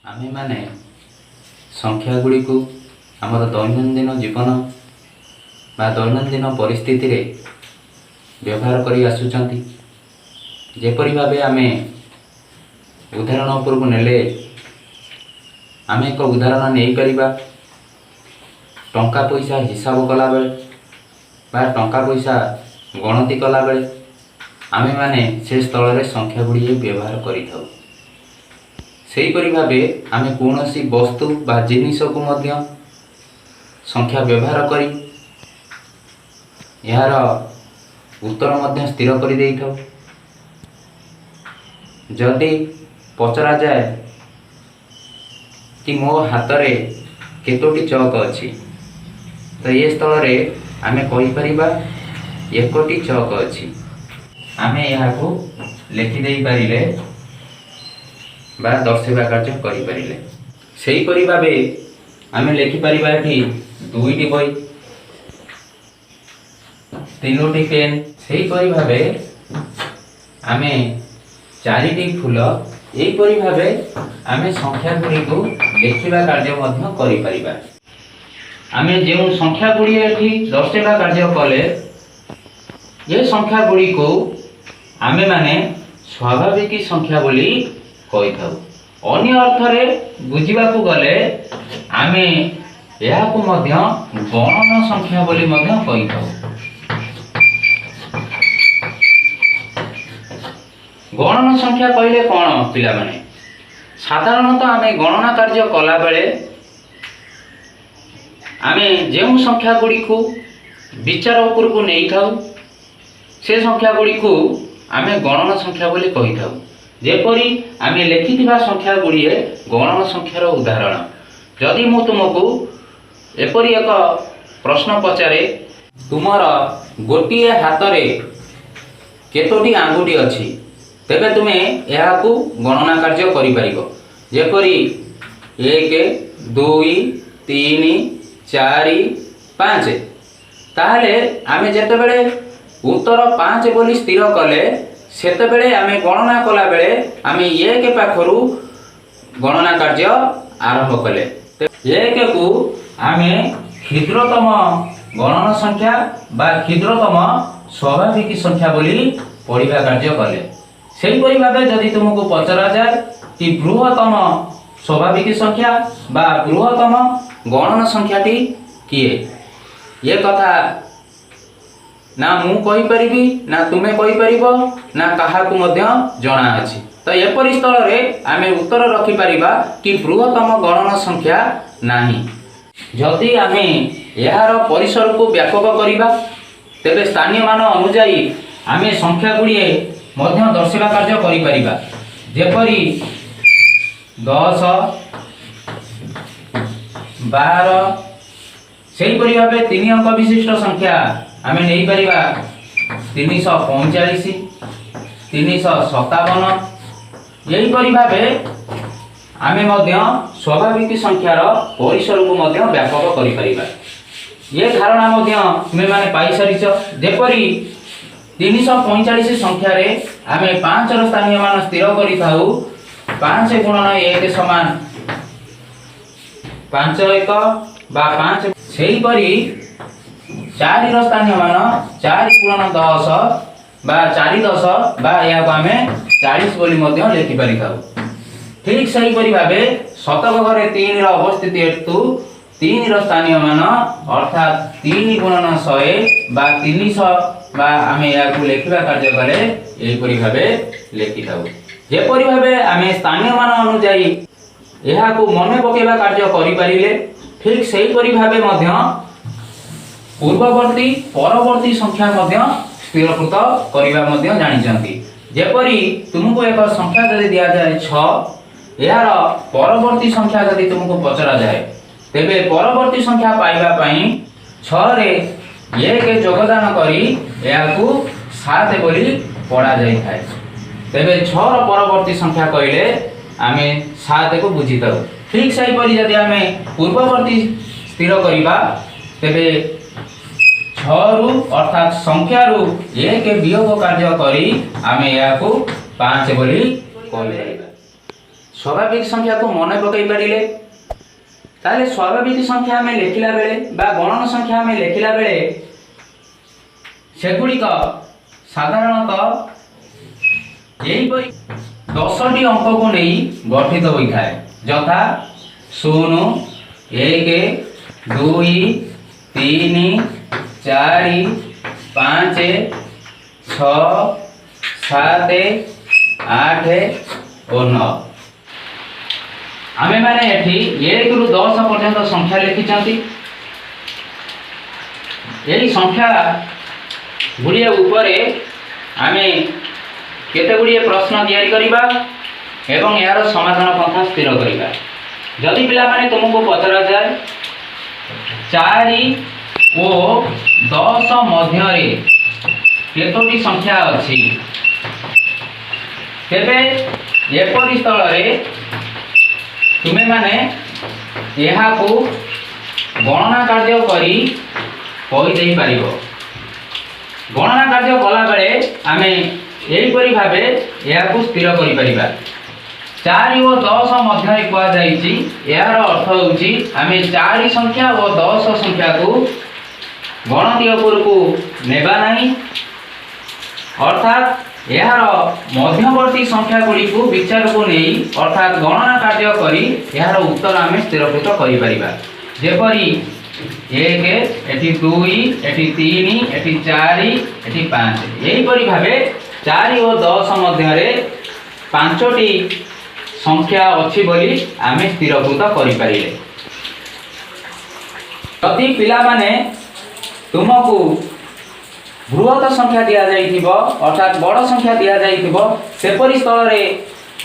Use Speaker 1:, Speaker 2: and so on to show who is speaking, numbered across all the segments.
Speaker 1: आमे माने संख्या गुड़ी को आमर दैनंदिन जीवन बा दैनंदिन परिस्थिति रे व्यवहार करी आसुचंती। जेपरि भाबे आमे उदाहरण उपरକୁ नेले आमे एक उदाहरण नहीं परिबा। टंका पैसा हिसाब कला बेले बा टंका पैसा गणति कला बेले आमे माने से स्थल रे संख्या गुड़ी व्यवहार करिथाउ। सेहीपरि भाबे आमे कोनोसी वस्तु बा जिनिस को मध्य संख्या व्यवहार करी यार उत्तर मध्य स्थिर कर देइथाउ। जदि पचरा जाए कि मो हाथ रे केतोटी चौक अच्छी तो ये स्थल रे आमे कहि परिबा एकोटी चौक अच्छी। आमे यहाँ को लिखि देई पारिले बा दर्शेवा कार्य करि पारिले। सेही परि भाबे आमे लिखि परिबा एठी दुईटी बही तीनोटी पेन। सेही परि भाबे आमे चारिटी फूल एहीपरि भाबे आमे संख्या गुड़ी को लिखिबा कार्य मध्य करि परिबा। आमे जो संख्या गुड़ी एठी दर्शेवा कार्य कले ये संख्या गुड़ी को आमे माने स्वाभाविक संख्या बोली कहि थाउ। अन्य अर्थ रे बुझिबा को गले आमे यहा को मध्य गणन संख्या बोली मध्य कहि थाउ। गणन संख्या कहले कौन पिला माने साधारणतः आमे गणना कार्य कला बेले आमे जो संख्या गुड़ी को विचार उपर को नहीं थाउ से संख्या गुड़ी को आमे गणन संख्या बोली कहि थाउ। जेपरि आमे लिखिथिबा संख्या गुड़िए गणन संख्यार उदाहरण। जदि मु तुमको एपरि एक प्रश्न पचारे तुमर गोटिए हाथ रे केतोटी आंगुठी अछि तेबे तुमे यहा को गणना कार्य करि परिबो। जेपरि 1 2 3 4 5 ताहले आमे जेतेबेले उत्तर 5 बोली स्थिर कले सेतेबेले आमे गणना कला बेले आमे 1 पाखरु गणना कार्य आरंभ कले। 1 को आमे क्षुद्रतम गणन संख्या बा क्षुद्रतम स्वाभाविक संख्या बोली पढ़िबा कार्य कले। सेही परि भाबे जदि तुमको पचरा जाए कि बृहत्तम स्वाभाविक संख्या बा बृहत्तम गणन संख्याटी किए ये कथा ना मु कहि परिबी ना तुमे कहि परिबो ना काहा को मध्य जणा अछि। तो एपरि स्थल रे आमे उत्तर रखि परिबा कि बृहत्तम गणन संख्या नाही। जदि आमे यार परिसर को व्यापक करिबा तेबे स्थानीय मान अनुसार आमे संख्या गुड़िए मध्य दर्शेवा कार्य करि परिबा। जेपरि 10 12 सेही परि भाबे 3 अंक विशिष्ट संख्या आमे नै परिबा 345 357 यही परि भाबे आमे मध्य स्वाभाविक संख्यार परिसर को मध्य व्यापक करि परिबा। ये धारणा मध्य तुमे माने पाई सरिछ। जेपरि 345 संख्या रे आमे 5 रो स्थानीय मान स्थिर करि थाउ। 5 गुणन 1 समान 5 1 बा 5 सेही परि 4 रो स्थानीय मान 4 गुणन 10 बा 4 10 बा या को आमे 40 बोली मध्य लिखि पारि थाउ। ठीक सही परि भाबे शतक घरे 3 रो अवस्थिति हेतु 3 रो स्थानीय मान अर्थात 3 गुणन 100 बा 300 बा आमे या को लेखिबा कार्य कले एही परि भाबे लेखि थाउ। जे परि भाबे आमे स्थानीय मान अनुसार एहा को मने पकेबा कार्य करि पारिले ठीक सही परि भाबे मध्य पूर्ववर्ती परवर्ती संख्या मध्य स्थिरकृत करिबा मध्य जानि जंती। जे परि तुमको एक संख्या जदि दिया जाय 6 यार परवर्ती संख्या जदि तुमको पचरा जाय तेबे परवर्ती संख्या पाइबा पई 6 रे 1 योगदान करी या को 7 बोली पढ़ा जाय थाए। तेबे 6 रो परवर्ती संख्या कहले आमे 7 को बुझिताउ। ठीक सही परि जदि आमे पूर्ववर्ती स्थिर करिबा तेबे 6 रु अर्थात संख्या रु 1 वियोग कार्य करी आमे या को 5 बोली कहले। स्वाभाविक संख्या को मन पकई पारे ताले स्वाभाविक संख्या आम लिखला बेले बा गणन संख्या आम लिखला बेले सेगुड़िक साधारणतः यहीपरि 10टी अंक को नहीं गठित होता है यथा 0 1 2 3 4 5 6 7 8 और 9 आमे माने एठी 1 रु 10 पर्यंत संख्या लिखिचंती। यही संख्या गुड़िया उपरे आमे केते गुड़िए प्रश्न तैयारी करिबा एवं यार समाधान पंथा स्थिर करिबा। जदि पिला माने तुमको पचरा जाए 4 और 10 मध्य रे केतोटी संख्या अछि तेबे एपरि स्थल रे तुमे माने यहाँ को गणना कार्य करी कहि देई पारिबो। गणना कार्य कला बेले आमे एहीपरि भावे यहाँ को स्थिर करि परिबा। 4 और 10 मध्य कह जाइछि यार अर्थ होउछि आमे 4 संख्या और 10 संख्या को गणती उपर को नेबा नहीं अर्थात यार मध्यवर्ती संख्या गुड़ी को विचार को नहीं अर्थात गणना कार्य करी यार उत्तर आमे स्थिरकृत करि परिबा। जेपरि 1 एटी 2 एटी 3 एटी 4 एटी 5 एहीपरि भावे 4 और 10 मध्य रे 5टी संख्या अछि बोली आमे स्थिरकृत करि परिले। यदि पिला माने तुमको बृहत संख्या दिया जाइथिबो अर्थात बड़ संख्या दिया जाइथिबो सेपरि स्थल रे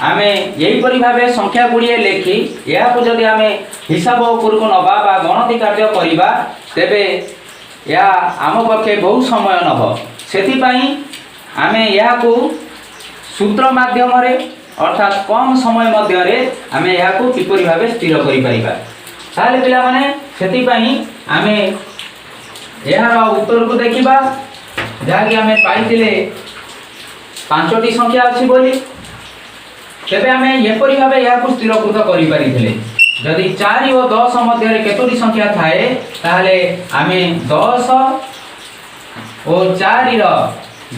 Speaker 1: आमे एहीपरि भावे संख्या गुड़िए लेखि या को जदि आमे हिसाब उपर को नबा बा गणति कार्य करिबा तेबे या आम पक्षे बहुत समय नब। सेति पई आमे या को सूत्र माध्यम रे अर्थात कम समय मध्य रे आमे या को किपरि भावे स्थिर करि परिबा। ताले पिला माने सेति पई आमे यार उत्तर को देखिबा जहाँकि आमे पाइथिले 5टी संख्या अछि बोली तेबे आमे एपरि भावे या को स्थिरकृत करि परिथिले। यदि 4 और 10 मध्य रे केतोटी संख्या थाए ताले आमे 10 और 4 रो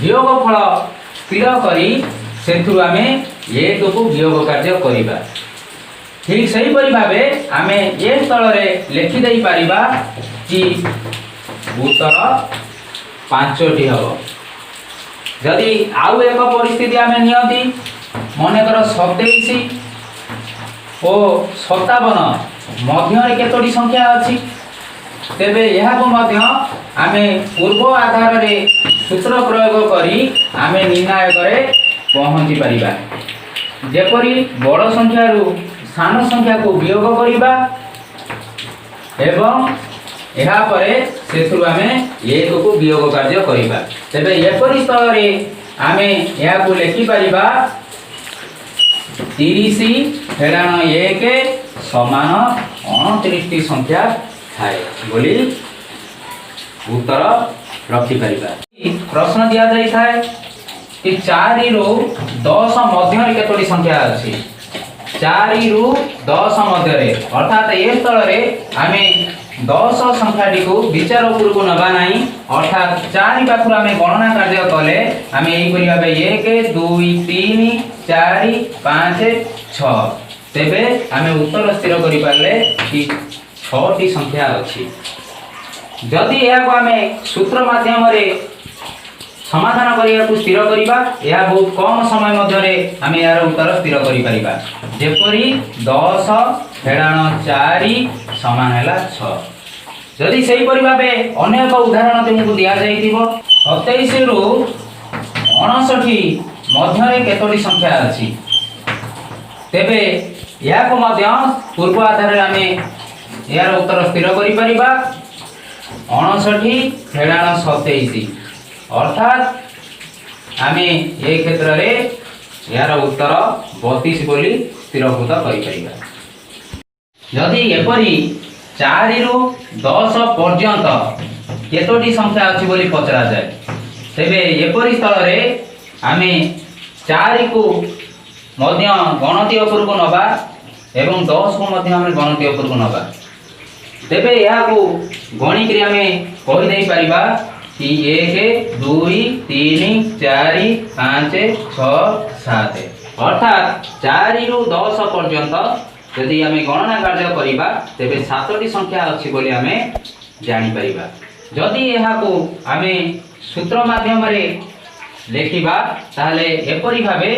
Speaker 1: वियोगफल स्थिर करी सेथु आमे 1 को वियोग कार्य करिबा। ठीक सही परि भावे आमे ए स्थल रे लिखि देई परिबा कि उत्तर 5टी हबो। यदि आउ एक परिस्थिति आमे नियंती मन कर 27 और 57 मध्य रे केतोटी संख्या अछि तेबे यह को मध्य आमे पूर्व आधार रे सूत्र प्रयोग करी आमे निर्णय करे पहुंची परिबा। जेपरि बड़ संख्या रु सान संख्या को वियोग करिबा एवं एहा परे सेथु आमे 1 को वियोग कार्य करिबा। तेबे एपरि स्थल रे आमे या को लेखि परिबा 30 हेलाण 1 समान 29 संख्या थाए बोली उत्तर रखि परिबा। प्रश्न दिया जाई थाए कि 4 रु 10 मध्य रे केतोटी संख्या अछि 4 रु 10 मध्य रे अर्थात ए स्थल रे आमे 10 संख्याटी को विचार उपर को नबा नहीं अर्थात 4 पाखु आमे गणना कार्य कले आमे एही करी भाबे 1 2 3 4 5 6 तेबे आमे उत्तर स्थिर करि पारले कि 6टी संख्या अछि। जदि या को आमे सूत्र माध्यम रे समाधान करिया को स्थिर करिबा या बहुत कम समय मध्य रे आमे यार उत्तर स्थिर करि परिबा। जेपरि 10 हेलाण 4 समान हैला 6। जदि सही परि भाबे अन्य एक उदाहरण तुमको दिया जाइथिबो 27 रु 59 मध्य रे केतोटी संख्या अछि तेबे या को मध्य पूर्व आधार रे आमे यार उत्तर स्थिर करि परिबा 59 हेलाण 27 अर्थात आमे ए क्षेत्र रे यार उत्तर 32 बोली स्थिरकृत करि परिबा। यदि एपरि 4 रु 10 पर्यंत केतोटी संख्या अछि बोली पचरा जाय तेबे एपरि स्थल रे आमे 4 को ମଧ୍ୟ ଗଣତି ଉପରକୁ ନବା ଏବଂ 10 को ମଧ୍ୟ ଆମେ ଗଣତି ଉପରକୁ ନବା। ତେବେ ଏହାକୁ ଗଣିକିରି ଆମେ କହି ଦେଇ ପାରିବା कि 1 2 3 4 5 6 7 अर्थात 4 रु 10 पर्यंत यदि आम गणना कार्य करिबा तेबे 7टी संख्या अछि बोली आमे जानि परिबा। जदि एहाकू आमे सूत्र माध्यम रे लेखिबा ताहले एपरि भाबे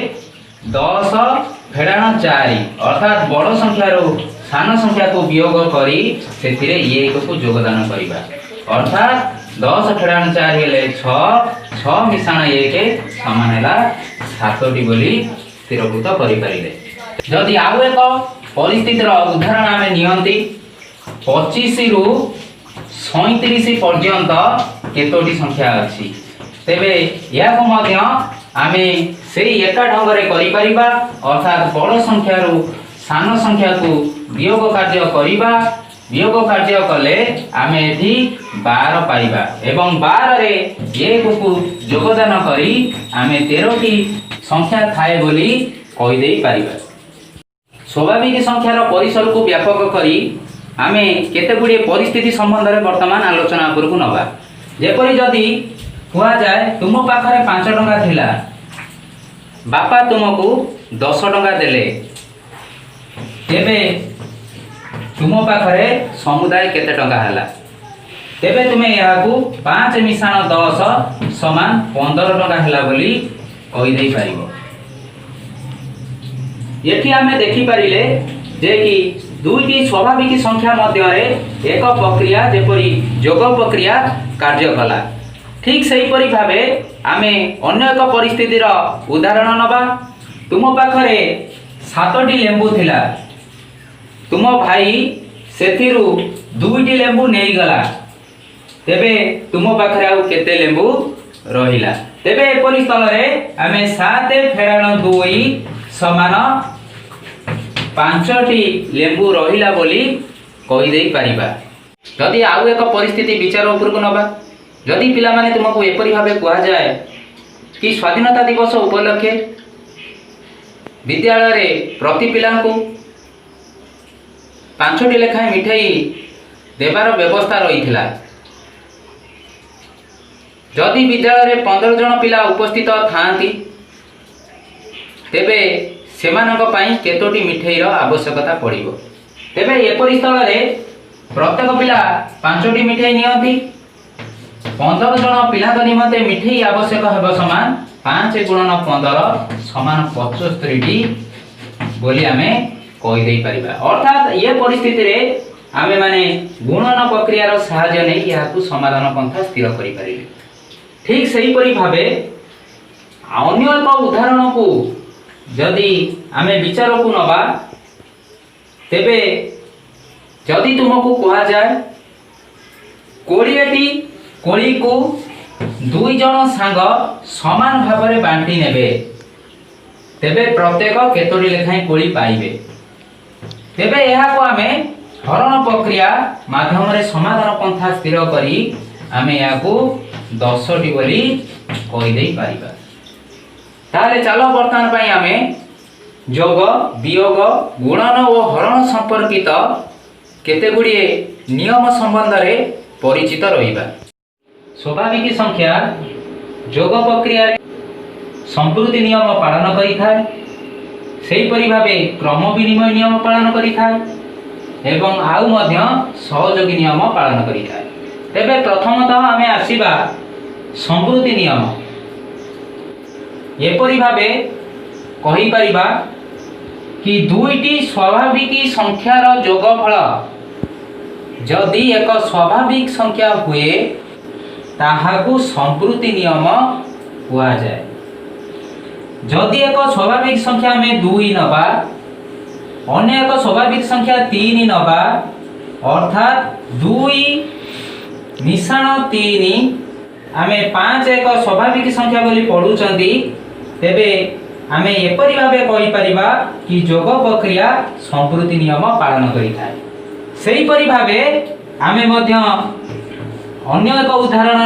Speaker 1: 10 फेडाण 4 अर्थात बड़ संख्या रो सान संख्या को वियोग करी सेथिरे 1 को योगदान करिबा अर्थात 10 फेडाण 4 हेले 6 6 मिसाण 1 समान हैला 7टी बोली स्थिरभूत करि परिले। जदि आउ एक परिस्थितिर उदाहरण आमे नियंती 25 रु 37 पर्यंत केतोटी संख्या अछि तेबे याको मध्य आमे सेही एका ढंग रे करि परिबा अर्थात बड़ संख्या रु सान संख्या को वियोग कार्य करिबा। वियोग कार्य कले आमे एठी 12 पाइबा एवं 12 रे 1 को योगदान करी आमे 13टी संख्या थाए बोली कहि देई पारिबा। स्वाभाविक संख्यार परिसर को व्यापक करी आमे केते गुडी परिस्थिति संबंध रे वर्तमान आलोचना करकु नबा। जेपरि जदि हुआ जाए तुम पाखरे 5 टंका थिला बापा तुमको 10 टंका देले तेबे तुम पाखरे समुदाय केते टंका हला तेबे तुमे याकू 5 मिसाण 10 समान 15 टंका हला बोली कहि देई पारिबो। एठी आमे देखि पारिले जे कि दुईटी स्वाभाविक संख्या मध्य रे एक प्रक्रिया जेपरि जोग प्रक्रिया कार्य कला। ठीक सही परि भाबे आमे अन्य एक परिस्थितिर उदाहरण नबा। तुम पाखरे 7टी लेंबू थिला तुम भाई सेथिरु 2टी लेंबू नेई गला तेबे तुम पाखरे आउ केते लेंबू रहिला तेबे एपरि स्थल रे आमे 7 फेडाण 2 समान 5टी लेंबू रहिला बोली कहि देई परिबा। जदि आउ एक परिस्थिति विचार उपरको नबा जदि पिला माने तुमको एपरि भाबे कहा जाए कि स्वाधीनता दिवस उपलक्षे विद्यालय रे प्रति पिला को 5टी लेखाएं मिठाई देवार व्यवस्था रही थिला। जदि विद्यालय रे 15 जन पिला उपस्थित थांती तेबे सेमानक पई केतोटी मिठाई रो आवश्यकता पड़िबो। तेबे एपरि स्थल रे प्रत्येक पिला 5टी मिठाई नियंती 15 जन पिला निमते मिठाई आवश्यक हेबो समान 5 गुणन 15 समान 75टी बोली आमे कहि देई परिबा। अर्थात ये परिस्थिति रे आमे माने गुणन प्रक्रिया रो सहायता नै याकू समाधान पंथा स्थिर करि परिबे। ठीक सही परि भाबे अन्य एक उदाहरण को जदि आमे विचार को नबा तेबे जदि तुमको कहा जाए 20टी कोली को 2 जन सांग समान भाव में बांटी नेबे तेबे प्रत्येक केतोटी लेखाएं कोली पाइबे तेबे यहा को आमे हरण प्रक्रिया माध्यम रे समाधान पंथा स्थिर करी आमे या को 10टी बोली कहि देई परिबा। ताले चलो वर्तमान पई आमे जोग वियोग गुणन और हरण संपर्कित केते गुडी नियम संबंध रे परिचित रहिबा। स्वाभाविक संख्या जोग प्रक्रिया रे संपूर्ति नियम पालन करि थाए सेही परि भाबे क्रम विनिमय नियम पालन करि थाए एवं आउ मध्य सहयोगी नियम पालन करि थाए। तेबे प्रथमतः आमे आसीबा संपूर्ति नियम। एपरि भाबे कहि परिबा कि दुईटी स्वाभाविक संख्यार जोगफल जदि एक स्वाभाविक संख्या हुए ताहाकू संपूर्ति नियम हुआ जाए। जदि एक स्वाभाविक संख्या में 2 नबा अन्य एक स्वाभाविक संख्या 3 नबा अर्थात 2 मिश्रण 3 आमे 5 एक स्वाभाविक संख्या बोली पढुचंदी तेबे आमे एपरि भाबे कहि परिबा कि जोग प्रक्रिया संपूर्ति नियम पालन करि थाए। सेही परि भाबे आमे मध्य अन्य एक उदाहरण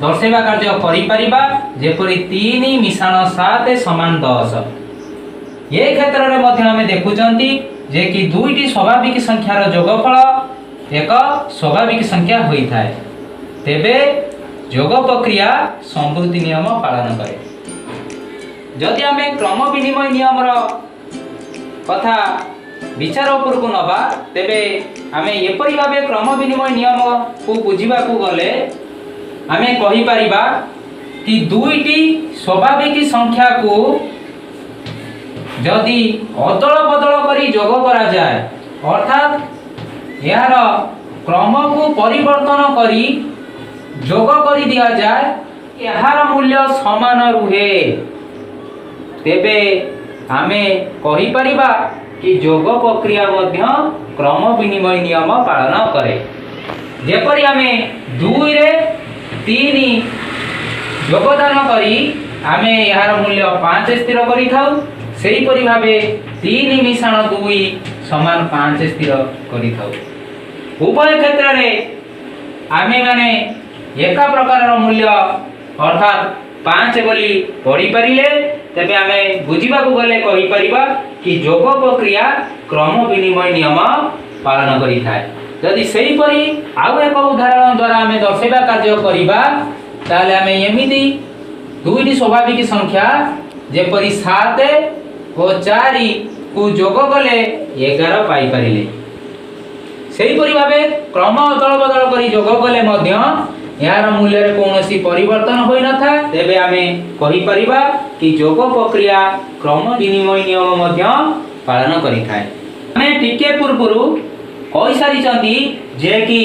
Speaker 1: दर्शेबा कार्य करि परिबा जेपरि 3 मिश्रण 7 समान 10 ये क्षेत्र में मध्य आम देखुंती जे कि दुईटी स्वाभाविक संख्यार जोगफल एक स्वाभाविक संख्या होता है तेबे जोग प्रक्रिया संवृत्ति नियम पालन करे। जदि आम क्रम विनिमय नियम कथा विचार उपरक नवा तेबे आम एपरी भाव क्रम विनिमय नियम को बुझा गले आम कहीपर कि दुईटी स्वाभाविक संख्या को जदि अदल बदल करी जोग करा जाए अर्थात यार क्रम को परिवर्तन करी जोग करी दिया जाए यार मूल्य समान रुहे तेबे आमे कही परिबा कि जोग प्रक्रिया मध्य क्रम विनिमय नियम पालन करे। जेपरि आमे 2 रे 3 योगदान करी आमे यार मूल्य 5 स्थिर करि थाउ सेही परि भाबे 3 मिश्रण 2 समान 5 स्थिर करि थाउ। उभय क्षेत्र रे आमे माने एका प्रकार मूल्य अर्थात 5 बोली पढ़ी पारिले तेबे आमे बुझिबा को गले कहि परिबा कि जोग प्रक्रिया क्रम विनिमय नियम पालन करि थाए। यदि सेही परि आउ एक उदाहरण द्वारा आमे दर्शेबा कार्य करिबा ताले आमे एमिति दुईटी स्वाभाविक संख्या जेपरि 7 और 4 को जोग कले 11 पाई पारिले। सेही परि भाबे क्रम अदल बदल करी जोग कले मध्य यार मूल्य रे कोनोसी परिवर्तन होई न था तेबे आमे कहि परिबा कि जोग प्रक्रिया क्रम विनिमय नियम मध्य पालन करि थाए। आमे टिके पूर्वरु कहि सारी चंदी जे कि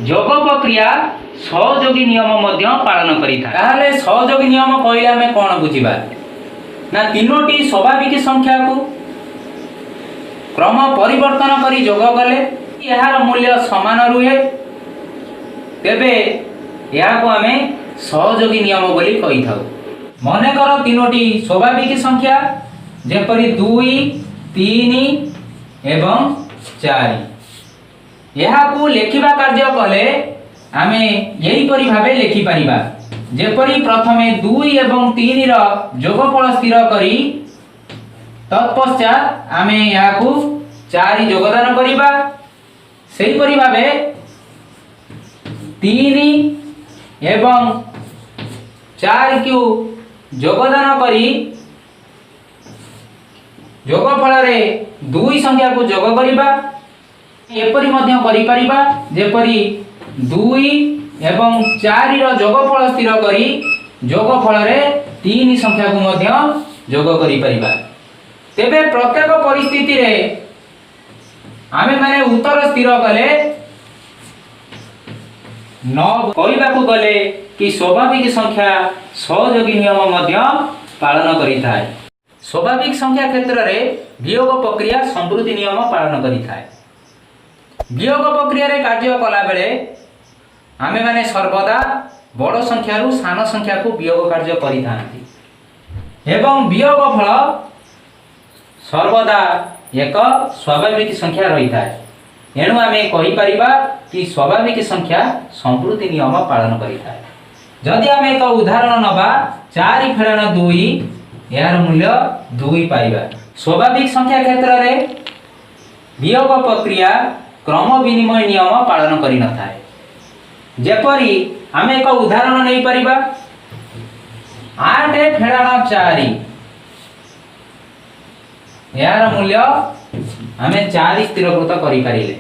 Speaker 1: जोग प्रक्रिया सहयोगी नियम मध्य पालन करि थाए। ताहाले सहयोगी नियम कहिला आमे कोन बुझिबा ना तीनोटी स्वाभाविक संख्या को क्रम परिवर्तन करी जोग कले यार मूल्य समान रुहे तेबे याको आमे सहयोगी नियम बोली कहि थाउ। मने कर तीनोटी स्वाभाविक संख्या जेपरि 2 3 एवं 4 याको लेखिबा कार्य कले आमे यही परि भाबे लेखि परिबा जेपरि प्रथमे 2 एवं 3 रो जोगफल स्थिर करी तत्पश्चात आमे याको 4 योगदान करिबा सेही परि भाबे 3 एवं 4 को योगदान करी जोगफल रे 2 संख्या को जोग करिबा एपरि मध्य करि परिबा जेपरि 2 एवं 4 रो जोगफल स्थिर करी जोगफल रे 3 संख्या को मध्य जोग करि परिबा। तेबे प्रत्येक परिस्थिति रे आमे माने उत्तर स्थिर कले न कहबा को गले कि स्वाभाविक संख्या सहयोगी नियम मध्य पालन करि थाए। स्वाभाविक संख्या क्षेत्र रे वियोग प्रक्रिया संवृत्ति नियम पालन करि थाए। वियोग प्रक्रिया रे कार्य कला बेले आमे माने सर्वदा बड़ संख्या रु सान संख्या को वियोग कार्य करि थांती एवं वियोग फल सर्वदा एक स्वाभाविक संख्या रही थाए। एणु आमे कहि परिबा कि स्वाभाविक संख्या संवृत्ति नियम पालन करि थाए। जदि आमे एक उदाहरण नबा 4 फेड़न 2 यार मूल्य 2 पाइबा। स्वाभाविक संख्या क्षेत्र रे वियोग प्रक्रिया क्रम विनिमय नियम पालन करि न थाए। जेपरि आमे एक उदाहरण नै परिबा 8 फेड़न 4 यार मूल्य आमे 4 स्थिरकृत करि पारिले।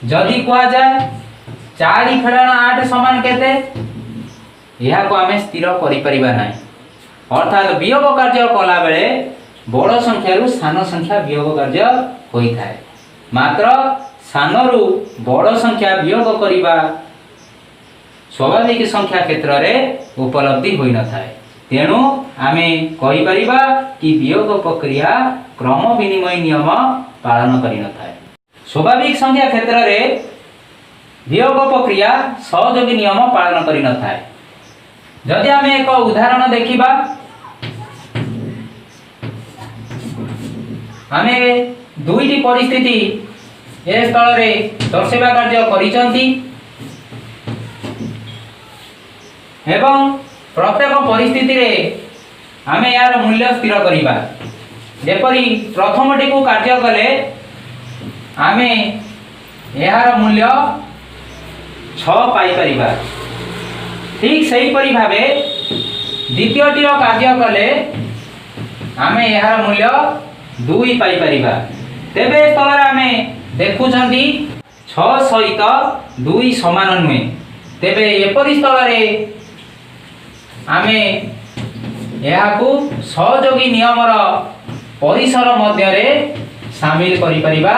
Speaker 1: जदि कहा जाए 4 फेड़न 8 समान केते यहा को आमे स्थिर करि परिबा नै अर्थात वियोग कार्य कला बेले बड़ संख्या रु सान संख्या वियोग कार्य होई थाए मात्र सान रु बड़ संख्या वियोग करिबा स्वाभाविक संख्या क्षेत्र रे उपलब्धि होई न थाए। तेणु आमे कहि परिबा कि वियोग प्रक्रिया क्रम विनिमय नियम पालन करि न थाए। स्वाभाविक संख्या क्षेत्र रे वियोग प्रक्रिया सहयोगी नियम पालन करि न थाए। जदि आमे एक उदाहरण देखिबा आमे दुईटी परिस्थिति ए स्थल रे दर्शेबा कार्य करिसंती एवं प्रत्येक परिस्थिति रे आमे यार मूल्य स्थिर करिबा जेपरी प्रथमटी को कार्य कले आमे यार मूल्य 6 पाई परिबा। ठीक सही परि भाबे द्वितीयटीर कार्य कले आमे यार मूल्य 2 पाई परिबा। तेबे स्थल आमे देखुछंती 6 सहित 2 समान नुहे। तेबे एपरि स्थल रे आमे याकू सहयोगी नियमर परिसर मध्य रे शामिल करि परिबा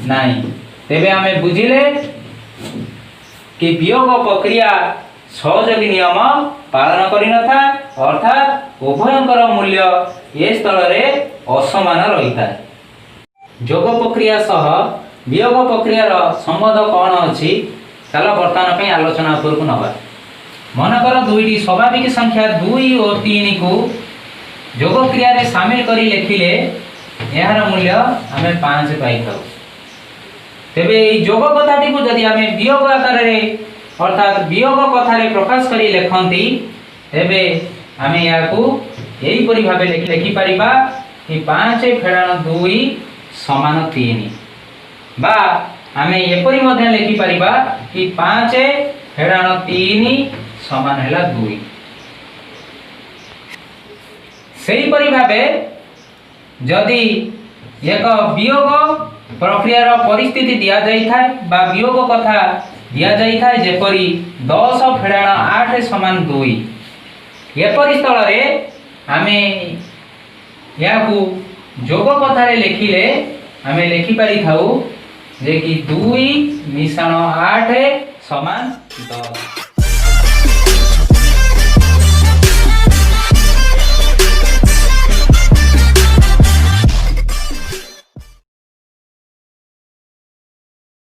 Speaker 1: नाही। तेबे आमे बुझिले कि वियोग प्रक्रिया सहयोगी नियम पालन करि नथा, अर्थात उभयंकर मूल्य ए स्थल रे असमान रही था। जोग प्रक्रिया सह वियोग प्रक्रियार संबंध कौन अछि चलो वर्तमान पे आलोचना उपरकु नबा। मनकर दुईटी स्वाभाविक संख्या 2 और 3 को जोग क्रिया रे शामिल करी लेखिले यार मूल्य आमे 5 पाई थाउ। तेबे এই जोग कथाटी को जदि आमे वियोग आकार रे अर्थात वियोग कथा रे प्रकाश करी लेखंती तेबे आमे याकू एई परि भाबे लेखि परिबा कि 5 फेडाण 2 समान 3 बा आमे एपरि मध्ये लेखि परिबा कि 5 फेडाण 3 समान हैला 2। सेही परि भाबे जदि एक वियोग प्रक्रियार परिस्थिति दिया जाई थाए बा वियोग कथा दिया जाई थाए जेपरि 10 फेडाण 8 समान 2 एपरि स्थल रे आमे याकू जोग कथा रे लेखिले आमे लेखि पारि थाउ जे कि 2 मिश्रण 8 समान 10।